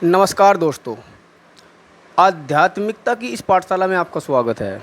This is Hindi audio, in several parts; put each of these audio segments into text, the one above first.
नमस्कार दोस्तों, आध्यात्मिकता की इस पाठशाला में आपका स्वागत है।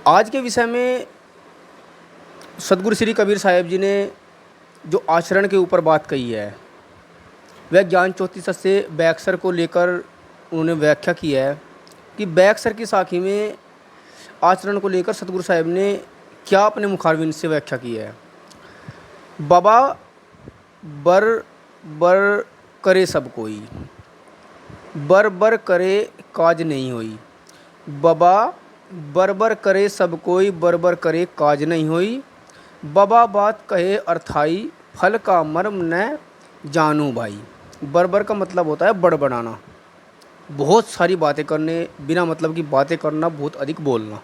आज के विषय में सद्गुरु श्री कबीर साहिब जी ने जो आचरण के ऊपर बात कही है, वह ज्ञान चौतीस से बैक्सर को लेकर उन्होंने व्याख्या की है कि बैक्सर की साखी में आचरण को लेकर सद्गुरु साहिब ने क्या अपने मुखारविंद से व्याख्या की है। बाबा बर बर करे सब कोई, बर बर करे काज नहीं होई। बाबा बर बर करे सब कोई, बर बर करे काज नहीं होई। बाबा बात कहे अर्थाई, फल का मर्म न जानू भाई। बर बर का मतलब होता है बड़बड़ाना, बहुत सारी बातें करने, बिना मतलब की बातें करना, बहुत अधिक बोलना।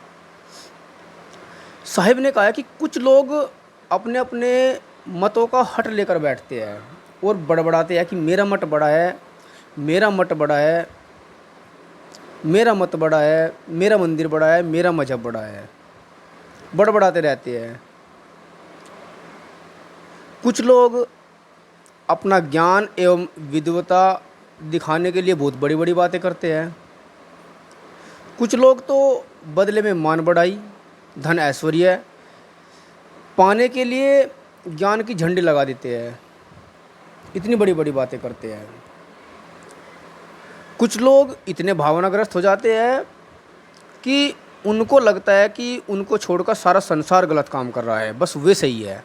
साहिब ने कहा है कि कुछ लोग अपने अपने मतों का हट लेकर बैठते हैं और बड़बड़ाते हैं कि मेरा मत बड़ा है, मेरा मत बड़ा है, मेरा मत बड़ा है, मेरा मंदिर बड़ा है, मेरा मजहब बड़ा है, बड़बड़ाते रहते हैं। कुछ लोग अपना ज्ञान एवं विद्वता दिखाने के लिए बहुत बड़ी बड़ी बातें करते हैं। कुछ लोग तो बदले में मान बढ़ाई, धन ऐश्वर्य पाने के लिए ज्ञान की झंडी लगा देते हैं, इतनी बड़ी बड़ी बातें करते हैं। कुछ लोग इतने भावनाग्रस्त हो जाते हैं कि उनको लगता है कि उनको छोड़कर सारा संसार गलत काम कर रहा है, बस वे सही है,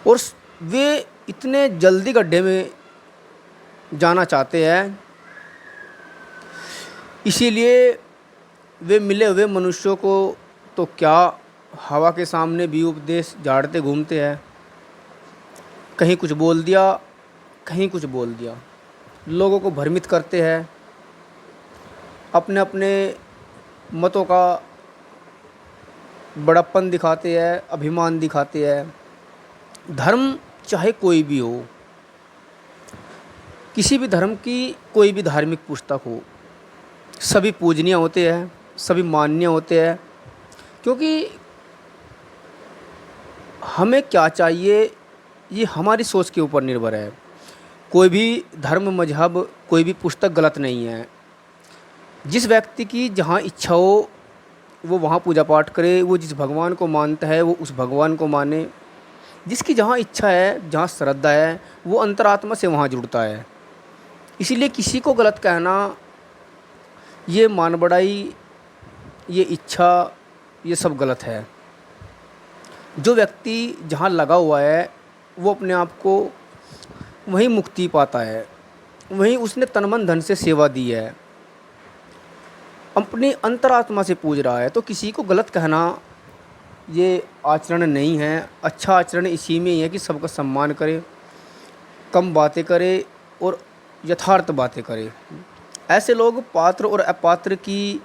और वे इतने जल्दी गड्ढे में जाना चाहते हैं, इसीलिए वे मिले हुए मनुष्यों को तो क्या हवा के सामने भी उपदेश झाड़ते घूमते हैं। कहीं कुछ बोल दिया, कहीं कुछ बोल दिया, लोगों को भ्रमित करते हैं, अपने अपने मतों का बड़प्पन दिखाते हैं, अभिमान दिखाते हैं। धर्म चाहे कोई भी हो, किसी भी धर्म की कोई भी धार्मिक पुस्तक हो, सभी पूजनीय होते हैं, सभी मान्य होते हैं, क्योंकि हमें क्या चाहिए ये हमारी सोच के ऊपर निर्भर है। कोई भी धर्म मजहब, कोई भी पुस्तक गलत नहीं है। जिस व्यक्ति की जहाँ इच्छा हो वो वहाँ पूजा पाठ करे, वो जिस भगवान को मानता है वो उस भगवान को माने। जिसकी जहाँ इच्छा है, जहाँ श्रद्धा है, वो अंतरात्मा से वहाँ जुड़ता है। इसीलिए किसी को गलत कहना, ये मान बढ़ाई, ये इच्छा, ये सब गलत है। जो व्यक्ति जहाँ लगा हुआ है वो अपने आप को वहीं मुक्ति पाता है, वहीं उसने तन मन धन से सेवा दी है, अपनी अंतरात्मा से पूज रहा है। तो किसी को गलत कहना ये आचरण नहीं है। अच्छा आचरण इसी में ही है कि सबका सम्मान करे, कम बातें करे और यथार्थ बातें करे। ऐसे लोग पात्र और अपात्र की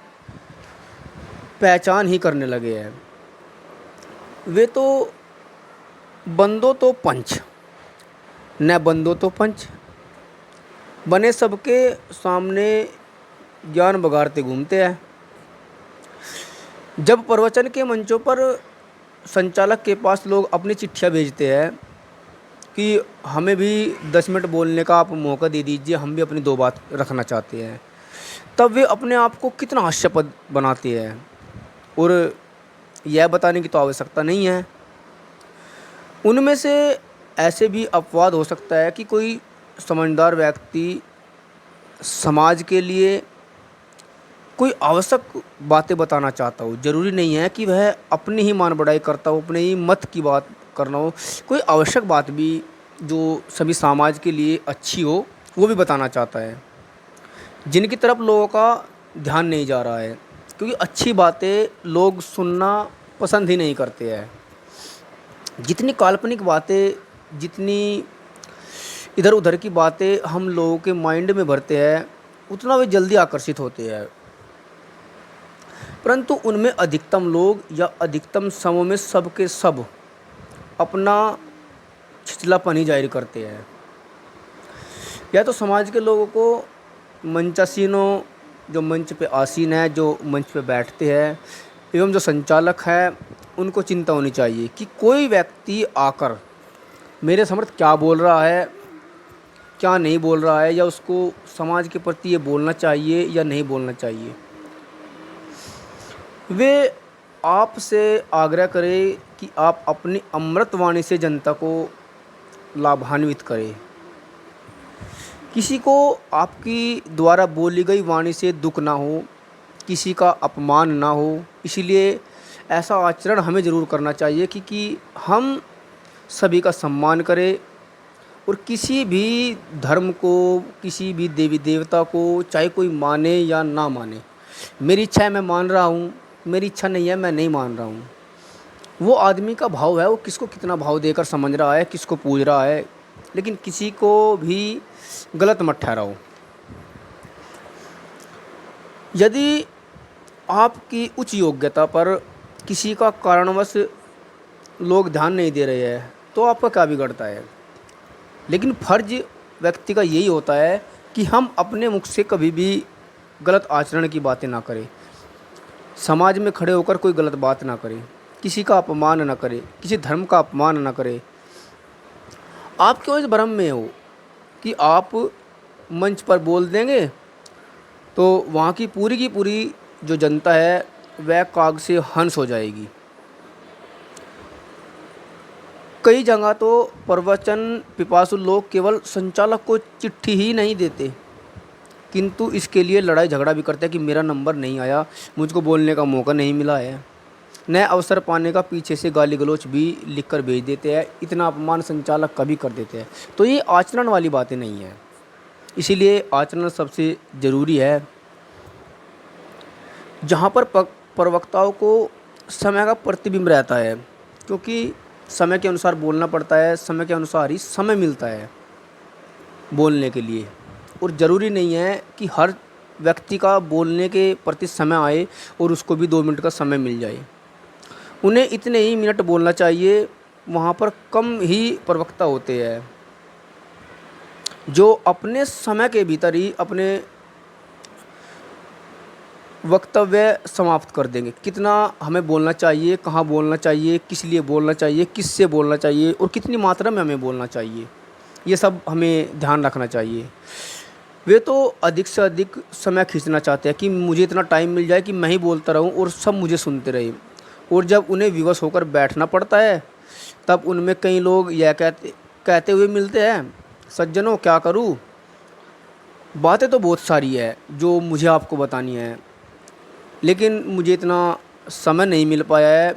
पहचान ही करने लगे हैं। वे तो बंदो तो पंच, न बंदो तो पंच, बने सबके सामने ज्ञान बघारते घूमते हैं। जब प्रवचन के मंचों पर संचालक के पास लोग अपनी चिट्ठियां भेजते हैं कि हमें भी 10 मिनट बोलने का आप मौका दे दीजिए, हम भी अपनी दो बात रखना चाहते हैं, तब वे अपने आप को कितना हास्यास्पद बनाते हैं। और यह बताने की तो आवश्यकता नहीं है। उनमें से ऐसे भी अपवाद हो सकता है कि कोई समझदार व्यक्ति समाज के लिए कोई आवश्यक बातें बताना चाहता हो। ज़रूरी नहीं है कि वह अपनी ही मान बढ़ाई करता हो, अपने ही मत की बात करना हो। कोई आवश्यक बात भी जो सभी समाज के लिए अच्छी हो वो भी बताना चाहता है, जिनकी तरफ लोगों का ध्यान नहीं जा रहा है, क्योंकि अच्छी बातें लोग सुनना पसंद ही नहीं करते हैं। जितनी काल्पनिक बातें, जितनी इधर उधर की बातें हम लोगों के माइंड में भरते हैं, उतना वे जल्दी आकर्षित होते हैं। परंतु उनमें अधिकतम लोग या अधिकतम समूह में सब के सब अपना छिछलापन ही जाहिर करते हैं। या तो समाज के लोगों को मंचासीनों, जो मंच पे आसीन है, जो मंच पे बैठते हैं, एवं जो संचालक है, उनको चिंता होनी चाहिए कि कोई व्यक्ति आकर मेरे समर्थ क्या बोल रहा है, क्या नहीं बोल रहा है, या उसको समाज के प्रति ये बोलना चाहिए या नहीं बोलना चाहिए। वे आपसे आग्रह करें कि आप अपनी अमृत वाणी से जनता को लाभान्वित करें। किसी को आपकी द्वारा बोली गई वाणी से दुख ना हो, किसी का अपमान ना हो, इसीलिए ऐसा आचरण हमें ज़रूर करना चाहिए कि हम सभी का सम्मान करें, और किसी भी धर्म को, किसी भी देवी देवता को, चाहे कोई माने या ना माने, मेरी इच्छा है मैं मान रहा हूँ, मेरी इच्छा नहीं है मैं नहीं मान रहा हूँ। वो आदमी का भाव है, वो किसको कितना भाव देकर समझ रहा है, किसको पूज रहा है, लेकिन किसी को भी गलत मत ठहराओ। यदि आपकी उच्च योग्यता पर किसी का कारणवश लोग ध्यान नहीं दे रहे हैं तो आपका क्या बिगड़ता है। लेकिन फर्ज व्यक्ति का यही होता है कि हम अपने मुख से कभी भी गलत आचरण की बातें ना करें, समाज में खड़े होकर कोई गलत बात ना करें, किसी का अपमान ना करें, किसी धर्म का अपमान ना करें। आप क्यों इस भ्रम में हो कि आप मंच पर बोल देंगे तो वहाँ की पूरी जो जनता है वह काग से हंस हो जाएगी। कई जगह तो प्रवचन पिपासु लोग केवल संचालक को चिट्ठी ही नहीं देते, किंतु इसके लिए लड़ाई झगड़ा भी करते हैं कि मेरा नंबर नहीं आया, मुझको बोलने का मौका नहीं मिला है। नए अवसर पाने का पीछे से गाली गलौच भी लिख कर भेज देते हैं, इतना अपमान संचालक कभी कर देते हैं। तो ये आचरण वाली बातें नहीं है, इसीलिए आचरण सबसे ज़रूरी है। जहाँ पर प्रवक्ताओं को समय का प्रतिबिंब रहता है, क्योंकि समय के अनुसार बोलना पड़ता है, समय के अनुसार ही समय मिलता है बोलने के लिए, और ज़रूरी नहीं है कि हर व्यक्ति का बोलने के प्रति समय आए और उसको भी 2 मिनट का समय मिल जाए। उन्हें इतने ही मिनट बोलना चाहिए। वहाँ पर कम ही प्रवक्ता होते हैं जो अपने समय के भीतर ही अपने वक्तव्य समाप्त कर देंगे। कितना हमें बोलना चाहिए, कहाँ बोलना चाहिए, किस लिए बोलना चाहिए, किससे बोलना चाहिए और कितनी मात्रा में हमें बोलना चाहिए, ये सब हमें ध्यान रखना चाहिए। वे तो अधिक से अधिक समय खींचना चाहते हैं कि मुझे इतना टाइम मिल जाए कि मैं ही बोलता रहूं और सब मुझे सुनते रहे। और जब उन्हें विवश होकर बैठना पड़ता है तब उनमें कई लोग यह कहते हुए मिलते हैं, सज्जनों क्या करूं, बातें तो बहुत सारी है जो मुझे आपको बतानी है, लेकिन मुझे इतना समय नहीं मिल पाया है,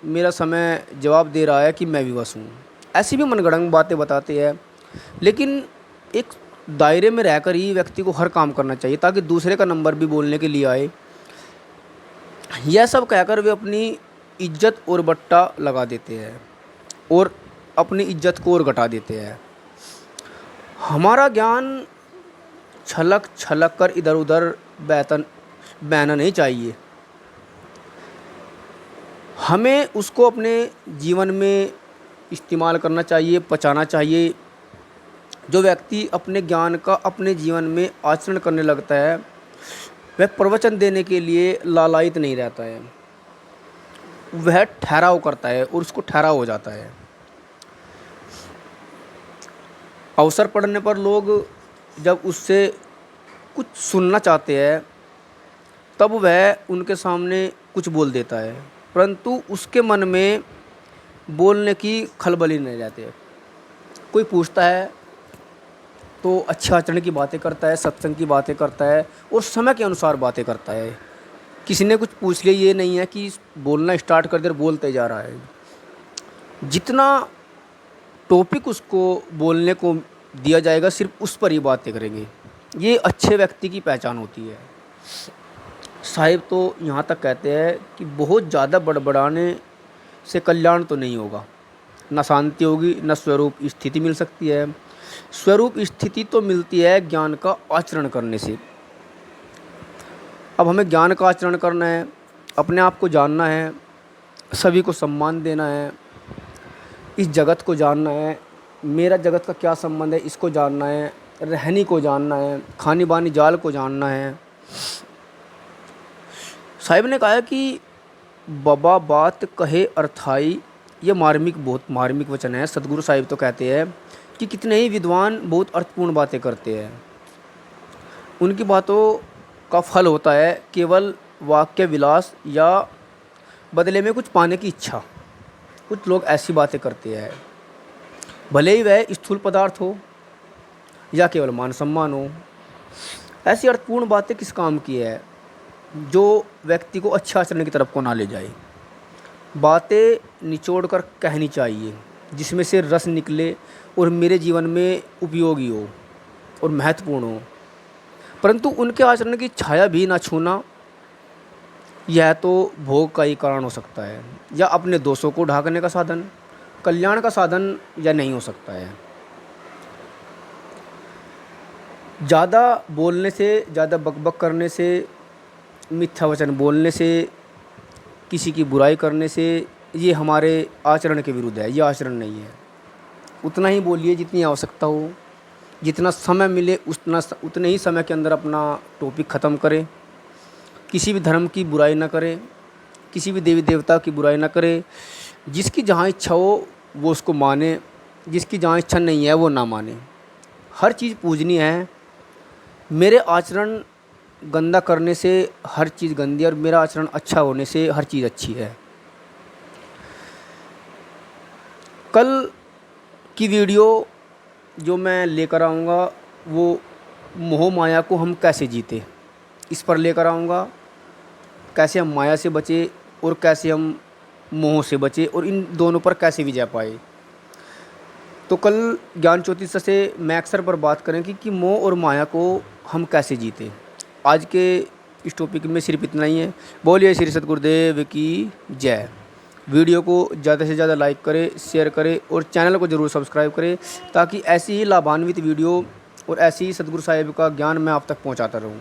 मेरा समय जवाब दे रहा है कि मैं विवश हूँ। ऐसी भी मनगढ़ंत बातें बताते हैं। लेकिन एक दायरे में रहकर ही व्यक्ति को हर काम करना चाहिए ताकि दूसरे का नंबर भी बोलने के लिए आए। यह सब कहकर वे अपनी इज्जत और बट्टा लगा देते हैं और अपनी इज्जत को और घटा देते हैं। हमारा ज्ञान छलक छलक कर इधर उधर बहना नहीं चाहिए, हमें उसको अपने जीवन में इस्तेमाल करना चाहिए, पचाना चाहिए। जो व्यक्ति अपने ज्ञान का अपने जीवन में आचरण करने लगता है वह प्रवचन देने के लिए लालायित नहीं रहता है, वह ठहराव करता है और उसको ठहराव हो जाता है। अवसर पड़ने पर लोग जब उससे कुछ सुनना चाहते हैं तब वह उनके सामने कुछ बोल देता है, परंतु उसके मन में बोलने की खलबली नहीं रहती है। कोई पूछता है तो अच्छे आचरण की बातें करता है, सत्संग की बातें करता है और समय के अनुसार बातें करता है। किसी ने कुछ पूछ लिया, ये नहीं है कि बोलना स्टार्ट कर देर बोलते जा रहा है। जितना टॉपिक उसको बोलने को दिया जाएगा सिर्फ उस पर ही बातें करेंगे, ये अच्छे व्यक्ति की पहचान होती है। साहिब तो यहाँ तक कहते हैं कि बहुत ज़्यादा बड़बड़ाने से कल्याण तो नहीं होगा, न शांति होगी, न स्वरूप स्थिति मिल सकती है। स्वरूप स्थिति तो मिलती है ज्ञान का आचरण करने से। अब हमें ज्ञान का आचरण करना है, अपने आप को जानना है, सभी को सम्मान देना है, इस जगत को जानना है, मेरा जगत का क्या संबंध है इसको जानना है, रहनी को जानना है, खानी बानी जाल को जानना है। साहिब ने कहा कि बाबा बात कहे अर्थाई, ये बहुत मार्मिक वचन है। सदगुरु साहिब तो कहते हैं कि कितने ही विद्वान बहुत अर्थपूर्ण बातें करते हैं, उनकी बातों का फल होता है केवल वाक्य विलास या बदले में कुछ पाने की इच्छा। कुछ लोग ऐसी बातें करते हैं, भले ही वह स्थूल पदार्थ हो या केवल मान सम्मान हो। ऐसी अर्थपूर्ण बातें किस काम की है, जो व्यक्ति को अच्छे आचरण की तरफ को ना ले जाए। बातें निचोड़ कर कहनी चाहिए जिसमें से रस निकले और मेरे जीवन में उपयोगी हो और महत्वपूर्ण हो, परंतु उनके आचरण की छाया भी ना छूना, यह तो भोग का ही कारण हो सकता है या अपने दोषों को ढांकने का साधन, कल्याण का साधन या नहीं हो सकता है। ज़्यादा बोलने से, ज़्यादा बकबक करने से, मिथ्या वचन बोलने से, किसी की बुराई करने से, ये हमारे आचरण के विरुद्ध है, ये आचरण नहीं है। उतना ही बोलिए जितनी आवश्यकता हो, जितना समय मिले उतने ही समय के अंदर अपना टॉपिक ख़त्म करें। किसी भी धर्म की बुराई ना करें, किसी भी देवी देवता की बुराई ना करें। जिसकी जहाँ इच्छा हो वो उसको माने, जिसकी जहाँ इच्छा नहीं है वो ना माने। हर चीज़ पूजनीय है। मेरे आचरण गंदा करने से हर चीज़ गंदी है और मेरा आचरण अच्छा होने से हर चीज़ अच्छी है। कल की वीडियो जो मैं लेकर आऊँगा वो मोह माया को हम कैसे जीते, इस पर लेकर आऊँगा। कैसे हम माया से बचे और कैसे हम मोह से बचे और इन दोनों पर कैसे विजय पाए। तो कल ज्ञान ज्योतिष से मैं अक्सर पर बात करेंगे कि मोह और माया को हम कैसे जीते। आज के इस टॉपिक में सिर्फ इतना ही है। बोलिए श्री सद्गुरुदेव की जय। वीडियो को ज़्यादा से ज़्यादा लाइक करें, शेयर करें और चैनल को ज़रूर सब्सक्राइब करें, ताकि ऐसी ही लाभान्वित वीडियो और ऐसी ही सद्गुरु साहिब का ज्ञान मैं आप तक पहुंचाता रहूं।